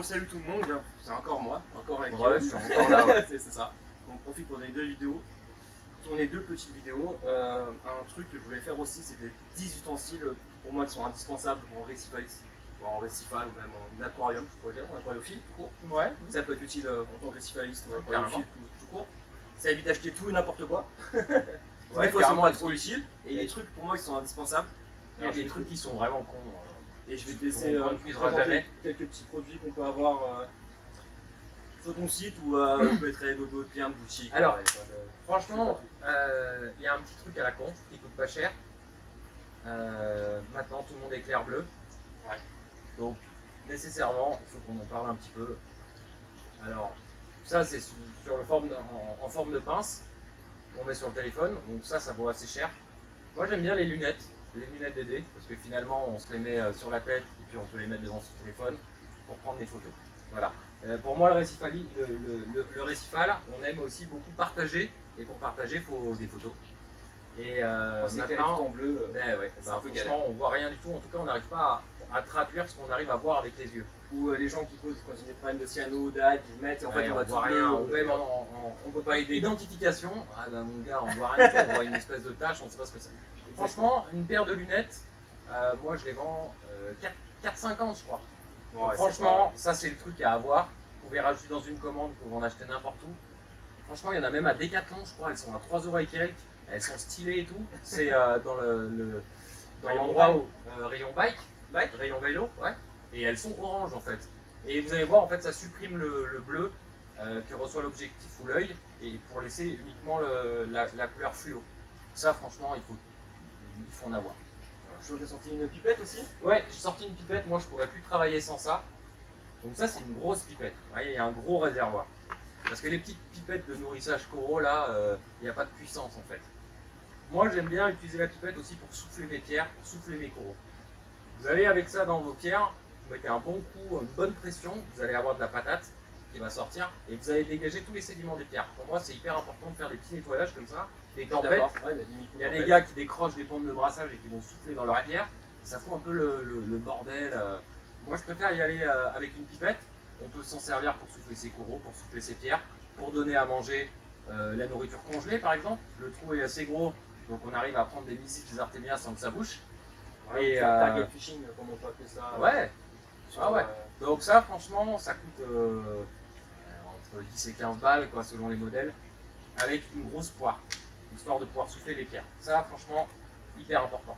Salut tout le monde, c'est encore moi, encore avec Ouais, je suis encore là, ouais. c'est ça. On profite pour donner deux vidéos, tourner deux petites vidéos. Un truc que je voulais faire aussi, c'était 10 ustensiles pour moi qui sont indispensables en récifaliste, en récifal ou même en aquarium, je pourrais dire, en aquariophile tout court. Ouais. Ça peut être utile en tant que récifaliste ou en Carrément. aquariophile tout court. Ça évite d'acheter tout et n'importe quoi. Ouais, des fois, carrément, c'est pas trop utile. Et les trucs pour moi qui sont indispensables. Il y a des trucs qui sont vraiment cons. Et je vais te laisser n'utilisera présenter jamais. quelques petits produits qu'on peut avoir sur ton site ou peut-être d'autres liens de boutique. Alors, ouais, Franchement, il y a un petit truc à la con qui coûte pas cher. Maintenant, tout le monde est clair bleu. Ouais. Donc, nécessairement, il faut qu'on en parle un petit peu. Alors, ça, c'est en forme de pince qu'on met sur le téléphone. Donc, ça vaut assez cher. Moi, j'aime bien les lunettes DD, parce que finalement, on se les met sur la tête et puis on peut les mettre devant son téléphone pour prendre des photos. Voilà. Pour moi, le récifal, on aime aussi beaucoup partager. Et pour partager, il faut des photos. Et maintenant, en bleu, c'est un peu franchement, on voit rien du tout. En tout cas, on n'arrive pas à traduire ce qu'on arrive à voir avec les yeux. Ou les gens qui posent quand ils ont des problèmes de cyano, d'algues, ils mettent, en fait, on voit rien. On peut pas aider. Identification, ah ben mon gars, on voit rien du tout. On voit une espèce de tache, on ne sait pas ce que c'est. Franchement, une paire de lunettes, moi je les vends 4,50 je crois. Ouais, franchement, ça c'est le truc à avoir. Vous pouvez rajouter dans une commande, vous pouvez en acheter n'importe où. Franchement, il y en a même à Decathlon, je crois, elles sont à 3€ et quelques. Elles sont stylées et tout. C'est dans l'endroit où rayon bike, rayon vélo, ouais. Et elles sont oranges en fait. Et vous allez voir, en fait, ça supprime le bleu que reçoit l'objectif ou l'œil, et pour laisser uniquement la couleur fluo. Ça, franchement, il faut en avoir. Je vous ai sorti une pipette aussi. Ouais, j'ai sorti une pipette, moi je pourrais plus travailler sans ça. Donc ça c'est une grosse pipette, vous voyez, il y a un gros réservoir. Parce que les petites pipettes de nourrissage coraux là, il n'y a pas de puissance en fait. Moi j'aime bien utiliser la pipette aussi pour souffler mes pierres, pour souffler mes coraux. Vous allez avec ça dans vos pierres, vous mettez un bon coup, une bonne pression, vous allez avoir de la patate qui va sortir et vous allez dégager tous les sédiments des pierres. Pour moi c'est hyper important de faire des petits nettoyages comme ça. Des tempêtes, il y a des gars qui décrochent des pompes de brassage et qui vont souffler dans leur pierre, ça fout un peu le bordel. Moi je préfère y aller avec une pipette, on peut s'en servir pour souffler ses coraux, pour souffler ses pierres, pour donner à manger la nourriture congelée par exemple. Le trou est assez gros, donc on arrive à prendre des mysites, des artémias sans que ça bouche. Ouais, et target fishing, comme on peut appeler ça. Ouais. Ouais. Donc ça franchement ça coûte entre 10 et 15 balles quoi, selon les modèles, avec une grosse poire, histoire de pouvoir souffler les pierres. Ça franchement hyper important.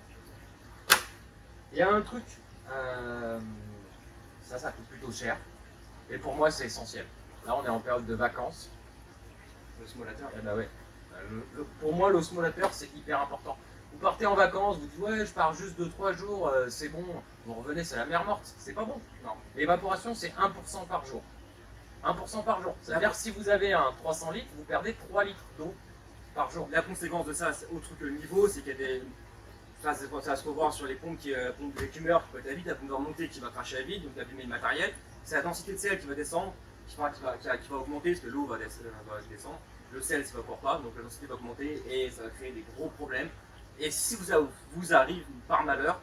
Il y a un truc, ça coûte plutôt cher, et pour moi c'est essentiel. Là on est en période de vacances. L'osmolateur. Eh ben ouais. Pour moi l'osmolateur c'est hyper important. Vous partez en vacances, vous dites ouais je pars juste 2-3 jours, c'est bon, vous revenez c'est la mer morte, c'est pas bon. Non. L'évaporation c'est 1% par jour. 1% par jour. C'est-à-dire que si vous avez un 300 litres, vous perdez 3 litres d'eau par jour. La conséquence de ça, autre que le niveau, c'est qu'il y a des. Ça va se revoir sur les pompes pompes d'écumeur qui peut être à vide, la pompe de remontée qui va cracher à vide, donc abîmer le matériel. C'est la densité de sel qui va descendre, qui va augmenter parce que l'eau va descendre. Le sel ne s'évapore pas, donc la densité va augmenter et ça va créer des gros problèmes. Et si vous arrive par malheur,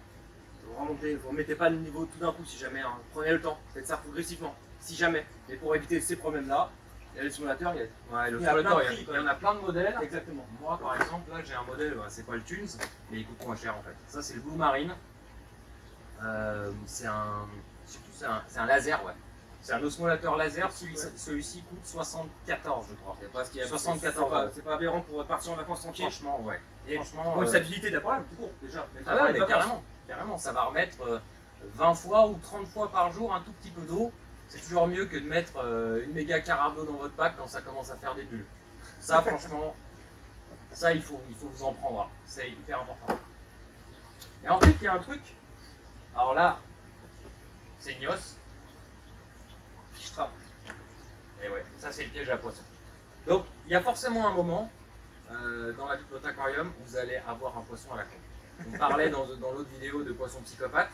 vous ne remettez pas le niveau tout d'un coup si jamais, hein. Prenez le temps, faites ça progressivement, si jamais. Mais pour éviter ces problèmes-là, il y a le simulateur, il y en a plein de modèles. Exactement. Moi par exemple, là j'ai un modèle, c'est pas le Tunes, mais il coûte moins cher en fait. Ça c'est le Blue Marine. C'est un laser, ouais. C'est un osmolateur laser, celui-ci coûte 74 je crois. Parce qu'il y a 74 c'est pas aberrant pour partir en vacances tranquille. Franchement, ouais. Et franchement, pour une stabilité d'appareil, tout court déjà. Ah ouais, mais carrément, ça va remettre 20 fois ou 30 fois par jour un tout petit peu d'eau. C'est toujours mieux que de mettre une méga carabo dans votre pack quand ça commence à faire des bulles. Ça, franchement, ça il faut vous en prendre. C'est hyper important. Et en fait, il y a un truc. Alors là, c'est Gnos. Et ouais, ça c'est le piège à poisson. Donc, il y a forcément un moment dans la vie de votre aquarium où vous allez avoir un poisson à la con. On parlait dans l'autre vidéo de poisson psychopathe.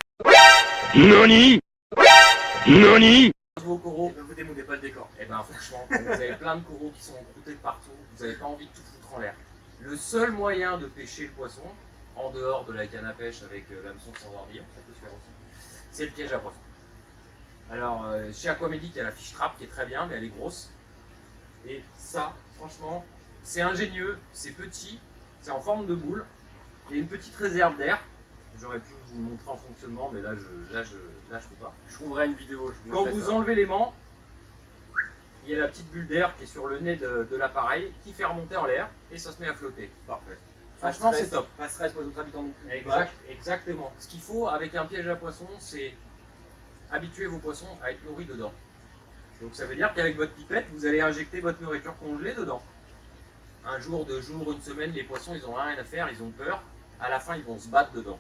NANI NANI Vos coraux, vous démoulez pas le décor. et ben franchement, quand vous avez plein de coraux qui sont encroutés de partout, vous n'avez pas envie de tout foutre en l'air. Le seul moyen de pêcher le poisson, en dehors de la canne à pêche avec l'hameçon sans ordillon, ça peut se faire aussi, c'est le piège à poisson. Alors, chez Aquamedic, il y a la fiche trap qui est très bien, mais elle est grosse. Et ça, franchement, c'est ingénieux, c'est petit, c'est en forme de boule. Il y a une petite réserve d'air. J'aurais pu vous montrer en fonctionnement, mais là, je peux pas. Je trouverai une vidéo. Je Quand montrerai vous ça. enlevez l'aimant, il y a la petite bulle d'air qui est sur le nez de l'appareil qui fait remonter en l'air et ça se met à flotter. Parfait. Franchement, Pas de c'est stress, top. Pas de stress pour les autres habitants non plus. Exactement. Ce qu'il faut avec un piège à poisson, c'est habituer vos poissons à être nourris dedans. Donc ça veut dire qu'avec votre pipette, vous allez injecter votre nourriture congelée dedans. Un jour, 2 jours, une semaine, les poissons, ils n'ont rien à faire, ils ont peur. À la fin, ils vont se battre dedans.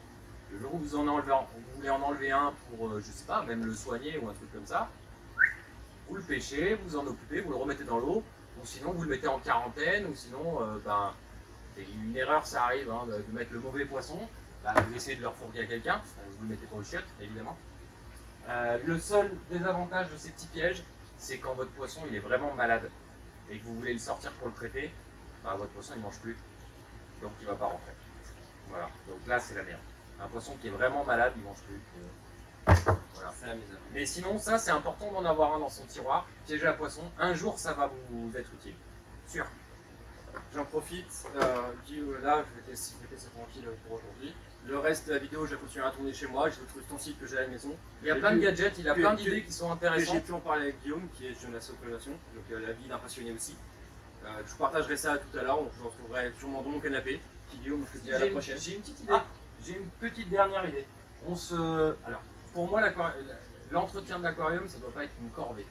Le jour où vous voulez en enlever un pour, je sais pas, même le soigner ou un truc comme ça, vous le pêchez, vous en occupez, vous le remettez dans l'eau, ou sinon vous le mettez en quarantaine, ou sinon, une erreur, ça arrive hein, de mettre le mauvais poisson, vous essayez de le refourguer à quelqu'un, vous le mettez pas au chiottes, évidemment. Le seul désavantage de ces petits pièges, c'est quand votre poisson il est vraiment malade et que vous voulez le sortir pour le traiter, votre poisson il mange plus, donc il va pas rentrer. Voilà, donc là c'est la merde. Un poisson qui est vraiment malade, il mange plus. Voilà. C'est la misère. Mais sinon, ça c'est important d'en avoir un dans son tiroir, piégé à poisson. Un jour ça va vous être utile, sûr. J'en profite, là je vais laisser ça tranquille pour aujourd'hui. Le reste de la vidéo, je vais continuer à tourner chez moi, j'ai d'autres ustensiles que j'ai à la maison. Il y a plein de gadgets, il a plein d'idées qui sont J'ai intéressantes. pu en parler avec Guillaume, qui est jeune association, donc la vie d'un passionné aussi. Je vous partagerai ça tout à l'heure, donc je vous retrouverai sûrement dans mon canapé. Puis Guillaume, je te dis à la prochaine. J'ai une petite idée, j'ai une petite dernière idée. Alors, pour moi, l'entretien de l'aquarium, ça ne doit pas être une corvée.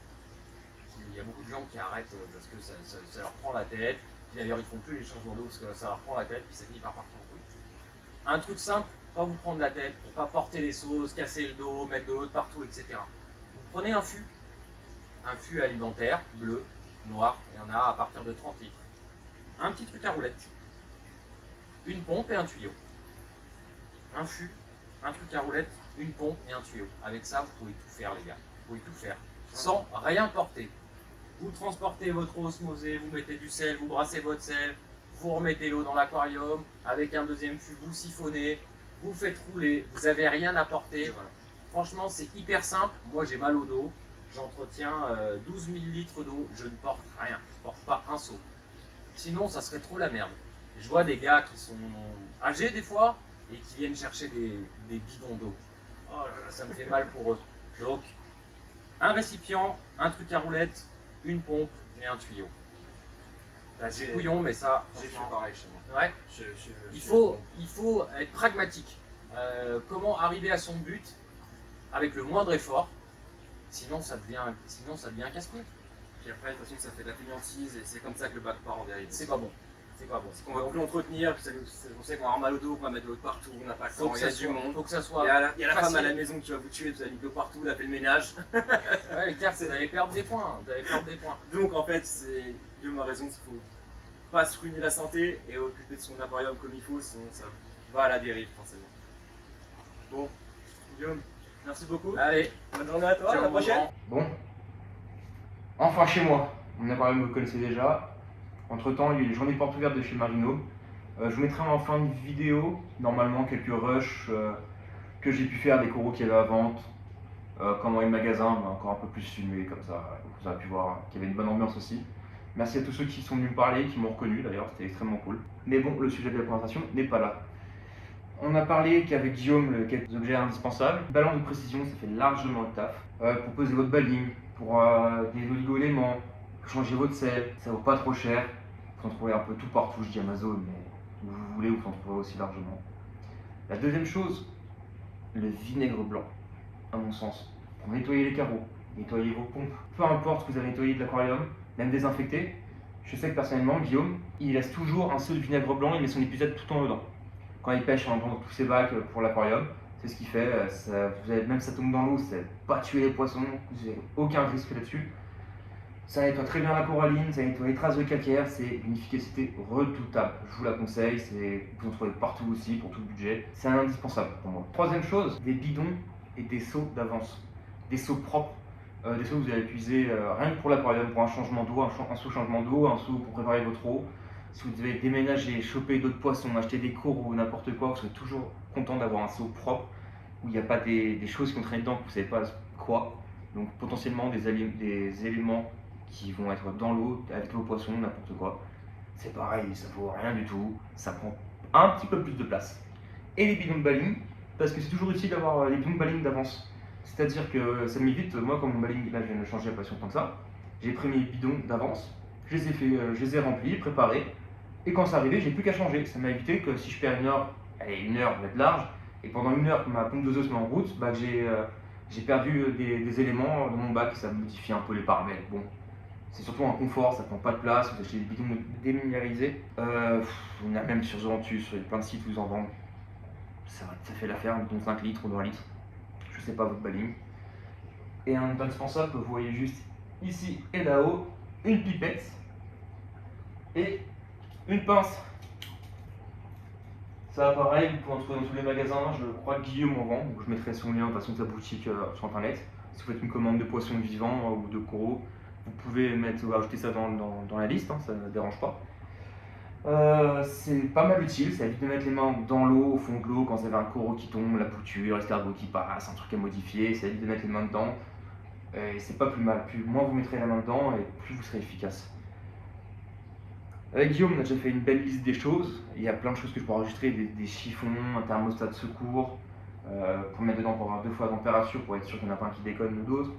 Il y a beaucoup de gens qui arrêtent parce que ça leur prend la tête. Puis d'ailleurs, ils font plus les changements d'eau parce que ça leur prend la tête, puis ça finit par partir en couille. Un truc simple, pas vous prendre la tête, pour pas porter les sauces, casser le dos, mettre de l'eau de partout, etc. Vous prenez un fût alimentaire, bleu, noir, il y en a à partir de 30 litres. Un petit truc à roulette, une pompe et un tuyau. Un fût, un truc à roulette, une pompe et un tuyau. Avec ça, vous pouvez tout faire, les gars. Vous pouvez tout faire. Sans rien porter. Vous transportez votre eau osmosée, vous mettez du sel, vous brassez votre sel, vous remettez l'eau dans l'aquarium, avec un deuxième fût, vous siphonnez, vous faites rouler, vous n'avez rien à porter. Voilà. Franchement, c'est hyper simple. Moi, j'ai mal au dos. J'entretiens 12 000 litres d'eau. Je ne porte rien. Je ne porte pas un seau. Sinon, ça serait trop la merde. Je vois des gars qui sont âgés des fois et qui viennent chercher des bidons d'eau. Oh là là, ça me fait mal pour eux. Donc, un récipient, un truc à roulette, une pompe et un tuyau. C'est couillon, mais ça, J'ai fait pareil chez moi. ouais. Il faut être pragmatique. Comment arriver à son but avec le moindre effort, sinon ça devient casse-couille. Puis après, de toute façon, ça fait de la fainéantise et c'est comme ça que le bac part en dérive. C'est pas bon. C'est pas bon. On va plus entretenir, puis on sait qu'on va avoir mal au dos, qu'on va mettre de l'eau partout, on n'a pas le temps, il y a du monde. Faut que ça soit. Il y a la femme facile. à la maison qui va vous tuer, vous avez mis de l'eau partout, elle a fait le ménage. Ouais, les gars, vous allez perdre des points. Donc en fait, Guillaume a raison, il faut pas se ruiner la santé et occuper de son aquarium comme il faut, sinon ça va à la dérive forcément. Bon, Guillaume, merci beaucoup. Allez, Bonne journée à toi, à ciao, la mon prochaine. grand. Bon, enfin chez moi. Mon aquarium, vous le connaissez déjà. Entre temps, il y a eu les journées portes ouvertes de chez Marino. Je vous mettrai en fin de vidéo, normalement, quelques rushs que j'ai pu faire des coraux qu'il y avait à vente. Comment est le magasin, mais encore un peu plus filmé comme ça. Vous avez pu voir qu'il y avait une bonne ambiance aussi. Merci à tous ceux qui sont venus me parler, qui m'ont reconnu d'ailleurs, c'était extrêmement cool. Mais bon, le sujet de la conversation n'est pas là. On a parlé qu'avec Guillaume, quelques objets indispensables. Une balance de précision, ça fait largement le taf. Pour poser votre baling, pour des oligo-éléments, pour changer votre sel, ça vaut pas trop cher. Vous en trouvez un peu tout partout, je dis Amazon, mais où vous voulez, vous en trouvez aussi largement. La deuxième chose, le vinaigre blanc, à mon sens. Pour nettoyer les carreaux, nettoyer vos pompes, peu importe ce que vous avez nettoyé de l'aquarium, même désinfecté. Je sais que personnellement, Guillaume, il laisse toujours un seau de vinaigre blanc, il met son épuisette tout en dedans. Quand il pêche dans tous ses bacs pour l'aquarium, c'est ce qu'il fait. Même ça tombe dans l'eau, ça pas tuer les poissons, vous n'avez aucun risque là-dessus. Ça nettoie très bien la coralline, ça nettoie les traces de calcaire, c'est une efficacité redoutable. Je vous la conseille, vous en trouvez partout aussi pour tout budget. C'est indispensable pour moi. Troisième chose, des bidons et des seaux d'avance. Des seaux propres, des seaux que vous allez utiliser rien que pour l'aquarium, pour un changement d'eau, un seau changement d'eau, un seau pour préparer votre eau. Si vous devez déménager, choper d'autres poissons, acheter des coraux, n'importe quoi, vous serez toujours content d'avoir un seau propre où il n'y a pas des choses qui ont traîné dedans que vous ne savez pas quoi. Donc potentiellement des éléments qui vont être dans l'eau, avec vos poissons, n'importe quoi. C'est pareil, ça vaut rien du tout, ça prend un petit peu plus de place. Et les bidons de baling, parce que c'est toujours utile d'avoir les bidons de baling d'avance. C'est-à-dire que ça m'évite, moi quand mon baling, là je viens de changer il n'y a pas si longtemps que ça, j'ai pris mes bidons d'avance, je les ai remplis, préparés, et quand c'est arrivé, j'ai plus qu'à changer. Ça m'a évité que si je perds une heure, allez, une heure va être large, et pendant une heure que ma pompe doseuse se met en route, bah, j'ai perdu des éléments dans mon bac, ça modifie un peu les paramètres. Bon, c'est surtout un confort, ça prend pas de place, vous achetez des bidons déminéralisés. On a même sur Zorantus, sur plein de sites où ils en vendent. Ça fait l'affaire, un bidon de 5 litres ou 20 litres. Je sais pas votre baling. Et un indispensable que vous voyez juste ici et là-haut, une pipette et une pince. Ça pareil, vous pouvez en trouver dans tous les magasins, je crois que Guillaume en vend, donc je mettrai son lien de toute façon de sa boutique sur internet. Si vous faites une commande de poissons vivants ou de coraux, vous pouvez ajouter ça dans la liste, hein, ça ne dérange pas. C'est pas mal utile, ça évite de mettre les mains dans l'eau, au fond de l'eau, quand vous avez un coraux qui tombe, la bouture, l'escargot qui passe, un truc à modifier, ça évite de mettre les mains dedans. Et c'est pas plus mal, plus moins vous mettrez la main dedans et plus vous serez efficace. Avec Guillaume, on a déjà fait une belle liste des choses. Il y a plein de choses que je peux enregistrer, des chiffons, un thermostat de secours, pour mettre dedans pour avoir 2 fois la température, pour être sûr qu'il n'y en a pas un qui déconne ou d'autres.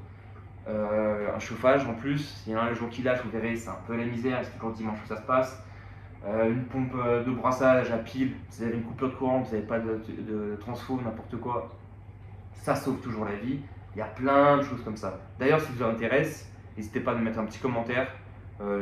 Un chauffage en plus, s'il y en a un jour qui lâche, vous verrez, c'est un peu la misère, c'est toujours dimanche que ça se passe. Une pompe de brassage à pile, si vous avez une coupure de courant, vous n'avez pas de transfo, n'importe quoi, ça sauve toujours la vie. Il y a plein de choses comme ça. D'ailleurs, si ça vous intéresse, n'hésitez pas à me mettre un petit commentaire.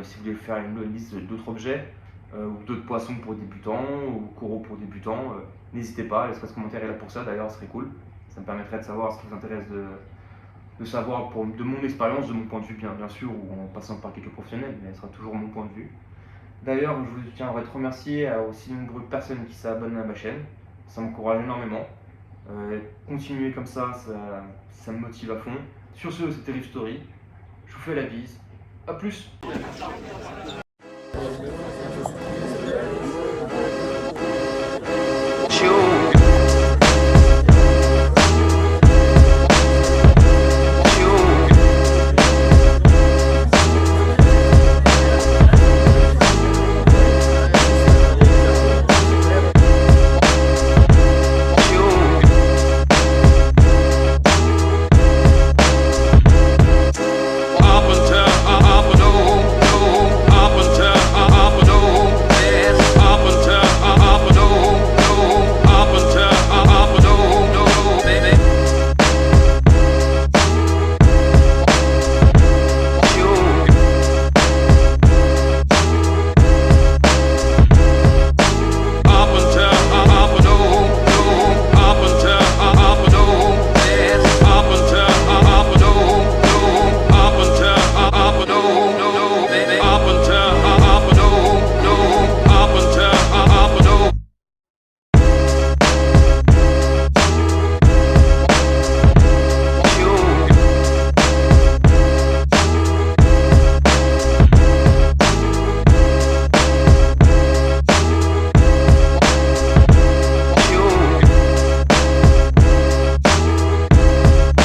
Si vous voulez faire une liste d'autres objets ou d'autres poissons pour débutants ou coraux pour débutants, n'hésitez pas, l'espace commentaire est là pour ça, d'ailleurs, ce serait cool. Ça me permettrait de savoir ce qui vous intéresse de savoir de mon expérience, de mon point de vue bien sûr, ou en passant par quelques professionnels, mais ce sera toujours mon point de vue. D'ailleurs, je vous tiens à te remercier à aussi nombreuses personnes qui s'abonnent à ma chaîne, ça m'encourage énormément. Continuez comme ça me motive à fond. Sur ce, c'était Riff Story, je vous fais la bise. A plus.